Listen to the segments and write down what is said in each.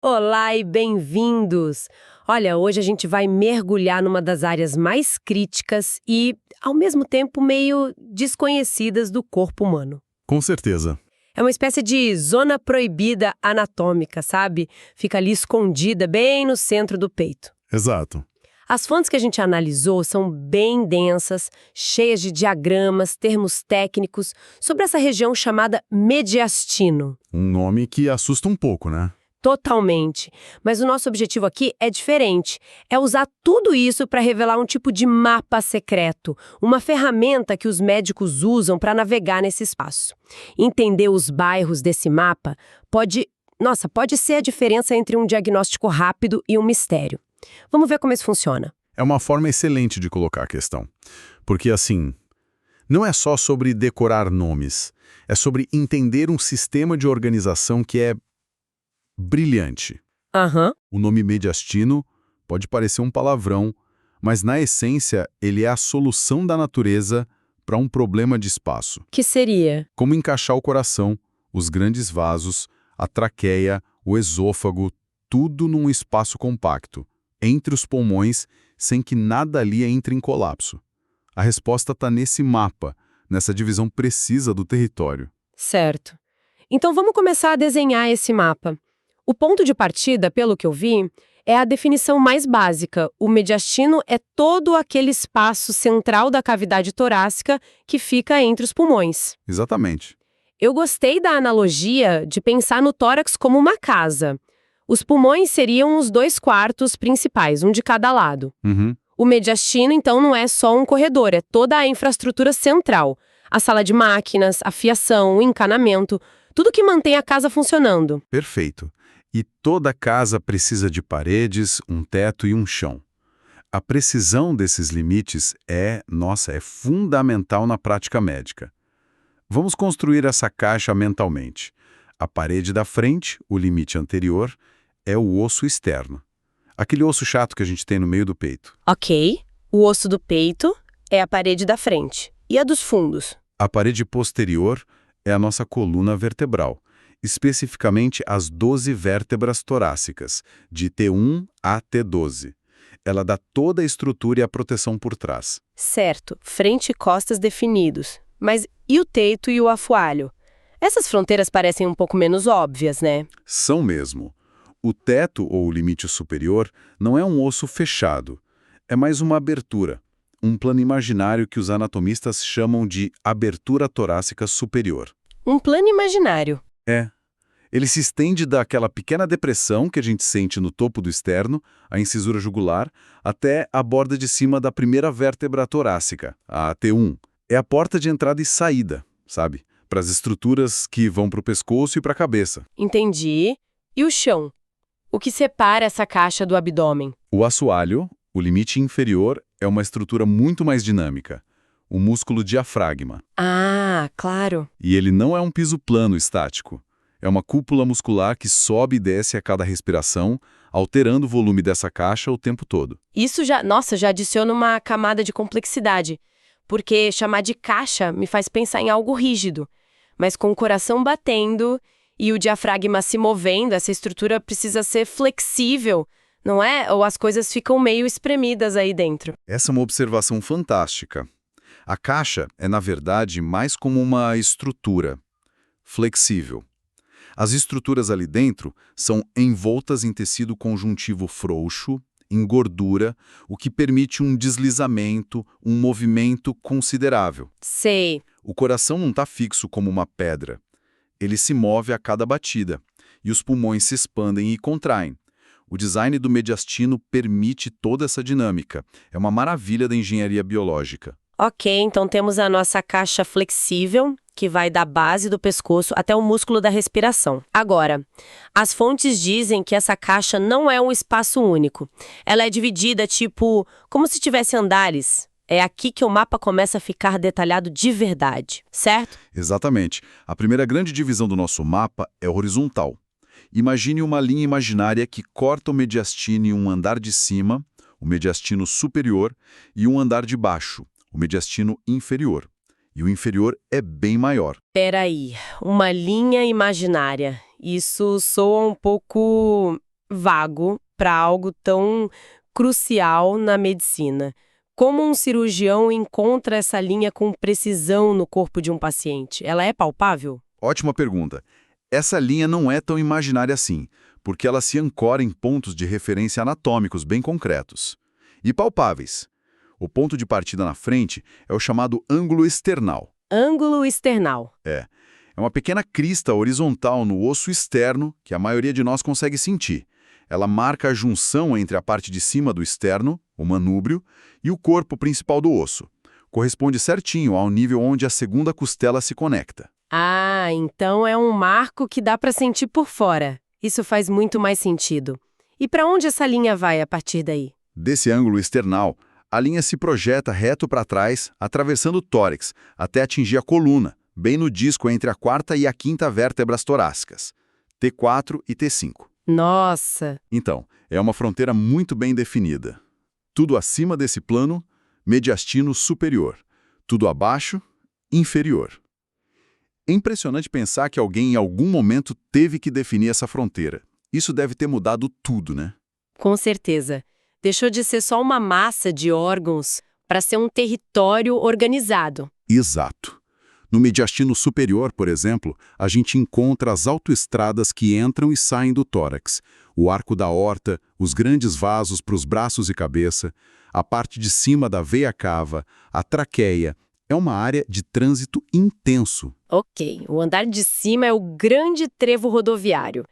Olá e bem-vindos! Olha, hoje a gente vai mergulhar numa das áreas mais críticas e, ao mesmo tempo, meio desconhecidas do corpo humano. Com certeza. É uma espécie de zona proibida anatômica, sabe? Fica ali escondida bem no centro do peito. Exato. As fontes que a gente analisou são bem densas, cheias de diagramas, termos técnicos, sobre essa região chamada mediastino. Um nome que assusta um pouco, né? Totalmente. Mas o nosso objetivo aqui é diferente. É usar tudo isso para revelar um tipo de mapa secreto, uma ferramenta que os médicos usam para navegar nesse espaço. Entender os bairros desse mapa pode ser a diferença entre um diagnóstico rápido e um mistério. Vamos ver como isso funciona. É uma forma excelente de colocar a questão. Porque, assim, não é só sobre decorar nomes. É sobre entender um sistema de organização que é brilhante. Aham. O nome mediastino pode parecer um palavrão, mas na essência ele é a solução da natureza para um problema de espaço. Que seria? Como encaixar o coração, os grandes vasos, a traqueia, o esôfago, tudo num espaço compacto, entre os pulmões, sem que nada ali entre em colapso. A resposta está nesse mapa, nessa divisão precisa do território. Certo. Então vamos começar a desenhar esse mapa. O ponto de partida, pelo que eu vi, é a definição mais básica. O mediastino é todo aquele espaço central da cavidade torácica que fica entre os pulmões. Exatamente. Eu gostei da analogia de pensar no tórax como uma casa. Os pulmões seriam os 2/4 principais, um de cada lado. Uhum. O mediastino, então, não é só um corredor, é toda a infraestrutura central. A sala de máquinas, a fiação, o encanamento, tudo que mantém a casa funcionando. Perfeito. E toda casa precisa de paredes, um teto e um chão. A precisão desses limites é fundamental na prática médica. Vamos construir essa caixa mentalmente. A parede da frente, o limite anterior, é o osso externo. Aquele osso chato que a gente tem no meio do peito. Ok. O osso do peito é a parede da frente. E a dos fundos? A parede posterior é a nossa coluna vertebral, especificamente as 12 vértebras torácicas, de T1 a T12. Ela dá toda a estrutura e a proteção por trás. Certo. Frente e costas definidos. Mas e o teito e o assoalho? Essas fronteiras parecem um pouco menos óbvias, né? São mesmo. O teto, ou o limite superior, não é um osso fechado. É mais uma abertura, um plano imaginário que os anatomistas chamam de abertura torácica superior. Um plano imaginário. É. Ele se estende daquela pequena depressão que a gente sente no topo do externo, a incisura jugular, até a borda de cima da primeira vértebra torácica, a T1. É a porta de entrada e saída, sabe? Para as estruturas que vão para o pescoço e para a cabeça. Entendi. E o chão? O que separa essa caixa do abdômen? O assoalho, o limite inferior, é uma estrutura muito mais dinâmica. O músculo diafragma. Ah, claro. E ele não é um piso plano estático. É uma cúpula muscular que sobe e desce a cada respiração, alterando o volume dessa caixa o tempo todo. Isso já adiciona uma camada de complexidade, porque chamar de caixa me faz pensar em algo rígido. Mas com o coração batendo e o diafragma se movendo, essa estrutura precisa ser flexível, não é? Ou as coisas ficam meio espremidas aí dentro. Essa é uma observação fantástica. A caixa é, na verdade, mais como uma estrutura flexível. As estruturas ali dentro são envoltas em tecido conjuntivo frouxo, em gordura, o que permite um deslizamento, um movimento considerável. Sei. O coração não está fixo como uma pedra. Ele se move a cada batida, e os pulmões se expandem e contraem. O design do mediastino permite toda essa dinâmica. É uma maravilha da engenharia biológica. Ok, então temos a nossa caixa flexível, que vai da base do pescoço até o músculo da respiração. Agora, as fontes dizem que essa caixa não é um espaço único. Ela é dividida, como se tivesse andares. É aqui que o mapa começa a ficar detalhado de verdade, certo? Exatamente. A primeira grande divisão do nosso mapa é horizontal. Imagine uma linha imaginária que corta o mediastino em um andar de cima, o mediastino superior, e um andar de baixo, o mediastino inferior. E o inferior é bem maior. Peraí, uma linha imaginária. Isso soa um pouco vago para algo tão crucial na medicina. Como um cirurgião encontra essa linha com precisão no corpo de um paciente? Ela é palpável? Ótima pergunta. Essa linha não é tão imaginária assim, porque ela se ancora em pontos de referência anatômicos bem concretos e palpáveis. O ponto de partida na frente é o chamado ângulo external. Ângulo external. É uma pequena crista horizontal no osso externo que a maioria de nós consegue sentir. Ela marca a junção entre a parte de cima do externo, o manúbrio, e o corpo principal do osso. Corresponde certinho ao nível onde a segunda costela se conecta. Ah, então é um marco que dá para sentir por fora. Isso faz muito mais sentido. E para onde essa linha vai a partir daí? Desse ângulo external, a linha se projeta reto para trás, atravessando o tórax, até atingir a coluna, bem no disco entre a quarta e a quinta vértebras torácicas, T4 e T5. Nossa! Então, é uma fronteira muito bem definida. Tudo acima desse plano, mediastino superior. Tudo abaixo, inferior. É impressionante pensar que alguém em algum momento teve que definir essa fronteira. Isso deve ter mudado tudo, né? Com certeza. Deixou de ser só uma massa de órgãos para ser um território organizado. Exato. No mediastino superior, por exemplo, a gente encontra as autoestradas que entram e saem do tórax, o arco da aorta, os grandes vasos para os braços e cabeça, a parte de cima da veia cava, a traqueia. É uma área de trânsito intenso. Ok, o andar de cima é o grande trevo rodoviário.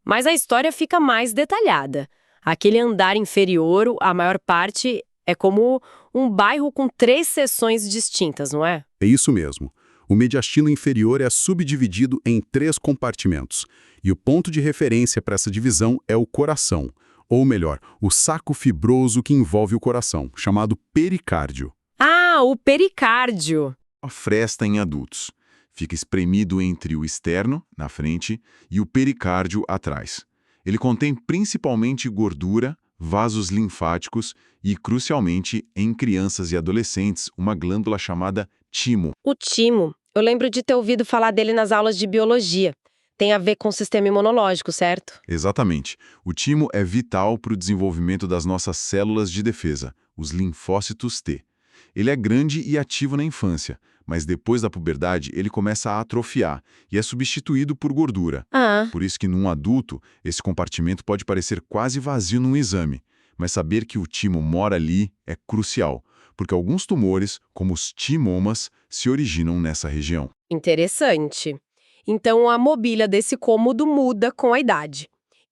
Mas a história fica mais detalhada. Aquele andar inferior, a maior parte, é como um bairro com 3 seções distintas, não é? É isso mesmo. O mediastino inferior é subdividido em 3 compartimentos, e o ponto de referência para essa divisão é o coração, ou melhor, o saco fibroso que envolve o coração, chamado pericárdio. Ah, o pericárdio! A fresta em adultos. Fica espremido entre o externo, na frente, e o pericárdio atrás. Ele contém principalmente gordura, vasos linfáticos e, crucialmente, em crianças e adolescentes, uma glândula chamada timo. O timo. Eu lembro de ter ouvido falar dele nas aulas de biologia. Tem a ver com o sistema imunológico, certo? Exatamente. O timo é vital para o desenvolvimento das nossas células de defesa, os linfócitos T. Ele é grande e ativo na infância, mas depois da puberdade ele começa a atrofiar e é substituído por gordura. Ah, Por isso que num adulto, esse compartimento pode parecer quase vazio num exame, mas saber que o timo mora ali é crucial, porque alguns tumores, como os timomas, se originam nessa região. interessante. Então a mobília desse cômodo muda com a idade.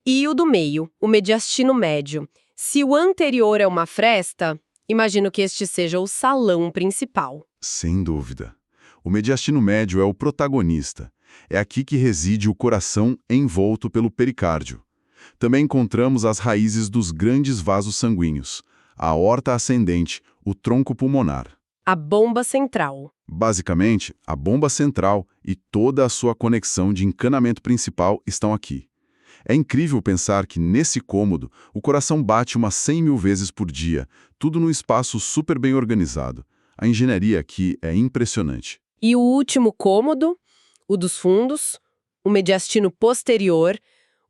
E o do meio, o mediastino médio. Se o anterior é uma fresta, imagino que este seja o salão principal. Sem dúvida. O mediastino médio é o protagonista. É aqui que reside o coração envolto pelo pericárdio. Também encontramos as raízes dos grandes vasos sanguíneos, a aorta ascendente, o tronco pulmonar. A bomba central. Basicamente, a bomba central e toda a sua conexão de encanamento principal estão aqui. É incrível pensar que, nesse cômodo, o coração bate umas 100 mil vezes por dia, tudo num espaço super bem organizado. A engenharia aqui é impressionante. E o último cômodo, o dos fundos, o mediastino posterior,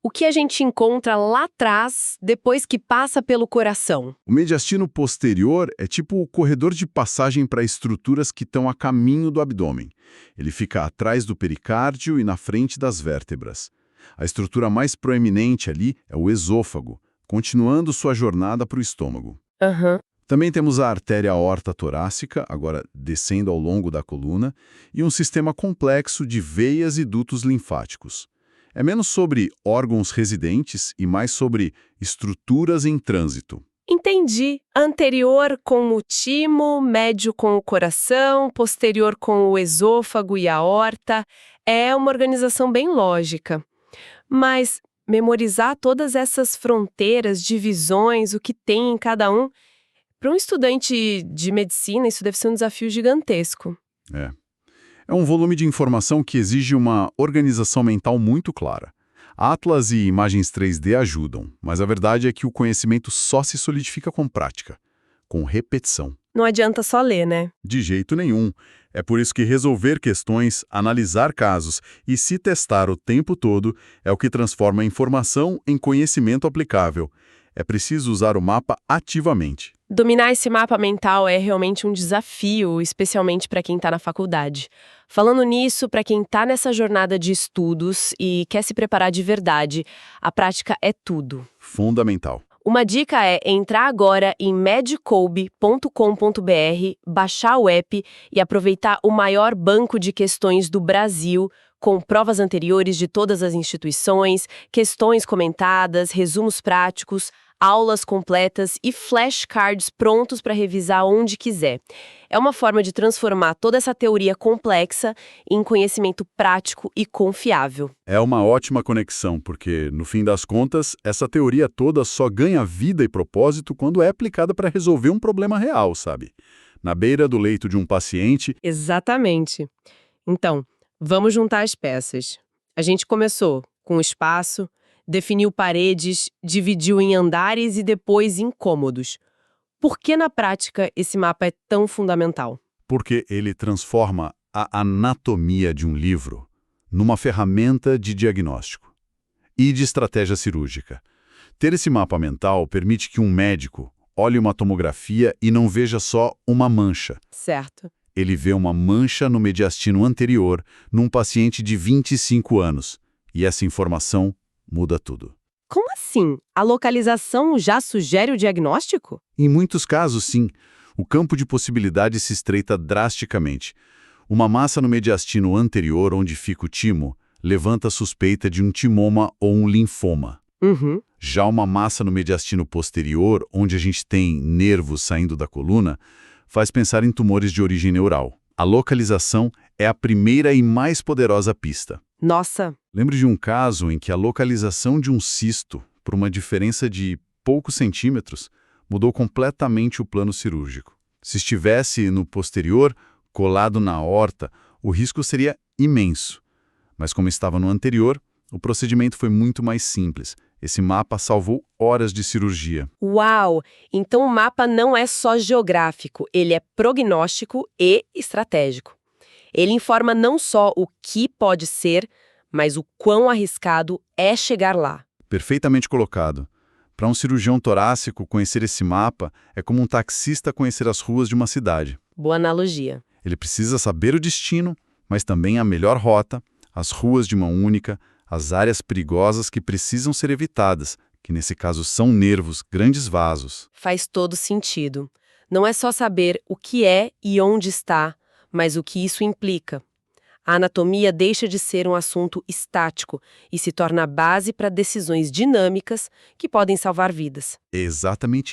o que a gente encontra lá atrás, depois que passa pelo coração. O mediastino posterior é tipo o corredor de passagem para estruturas que estão a caminho do abdômen. Ele fica atrás do pericárdio e na frente das vértebras. A estrutura mais proeminente ali é o esôfago, continuando sua jornada para o estômago. Aham. Também temos a artéria aorta torácica, agora descendo ao longo da coluna, e um sistema complexo de veias e dutos linfáticos. É menos sobre órgãos residentes e mais sobre estruturas em trânsito. Entendi. Anterior com o timo, médio com o coração, posterior com o esôfago e a aorta. É uma organização bem lógica. Mas memorizar todas essas fronteiras, divisões, o que tem em cada um, para um estudante de medicina, isso deve ser um desafio gigantesco. É um volume de informação que exige uma organização mental muito clara. Atlas e imagens 3D ajudam, mas a verdade é que o conhecimento só se solidifica com prática, com repetição. Não adianta só ler, né? De jeito nenhum. É por isso que resolver questões, analisar casos e se testar o tempo todo é o que transforma a informação em conhecimento aplicável. É preciso usar o mapa ativamente. Dominar esse mapa mental é realmente um desafio, especialmente para quem está na faculdade. Falando nisso, para quem está nessa jornada de estudos e quer se preparar de verdade, a prática é tudo. Fundamental. Uma dica é entrar agora em medcoub.com.br, baixar o app e aproveitar o maior banco de questões do Brasil, com provas anteriores de todas as instituições, questões comentadas, resumos práticos, aulas completas e flashcards prontos para revisar onde quiser. É uma forma de transformar toda essa teoria complexa em conhecimento prático e confiável. É uma ótima conexão, porque, no fim das contas, essa teoria toda só ganha vida e propósito quando é aplicada para resolver um problema real, sabe? Na beira do leito de um paciente. Exatamente. Então, vamos juntar as peças. A gente começou com o espaço, definiu paredes, dividiu em andares e depois em cômodos. Por que, na prática, esse mapa é tão fundamental? Porque ele transforma a anatomia de um livro numa ferramenta de diagnóstico e de estratégia cirúrgica. Ter esse mapa mental permite que um médico olhe uma tomografia e não veja só uma mancha. Certo. Ele vê uma mancha no mediastino anterior num paciente de 25 anos. E essa informação muda tudo. Como assim? A localização já sugere o diagnóstico? Em muitos casos, sim. O campo de possibilidades se estreita drasticamente. Uma massa no mediastino anterior, onde fica o timo, levanta a suspeita de um timoma ou um linfoma. Uhum. Já uma massa no mediastino posterior, onde a gente tem nervos saindo da coluna, faz pensar em tumores de origem neural. A localização é a primeira e mais poderosa pista. Nossa! Lembro de um caso em que a localização de um cisto, por uma diferença de poucos centímetros, mudou completamente o plano cirúrgico. Se estivesse no posterior, colado na aorta, o risco seria imenso. Mas como estava no anterior, o procedimento foi muito mais simples. Esse mapa salvou horas de cirurgia. Uau! Então o mapa não é só geográfico, ele é prognóstico e estratégico. Ele informa não só o que pode ser, mas o quão arriscado é chegar lá. Perfeitamente colocado. Para um cirurgião torácico, conhecer esse mapa é como um taxista conhecer as ruas de uma cidade. Boa analogia. Ele precisa saber o destino, mas também a melhor rota, as ruas de mão única, as áreas perigosas que precisam ser evitadas, que nesse caso são nervos, grandes vasos. Faz todo sentido. Não é só saber o que é e onde está, mas o que isso implica. A anatomia deixa de ser um assunto estático e se torna a base para decisões dinâmicas que podem salvar vidas. É exatamente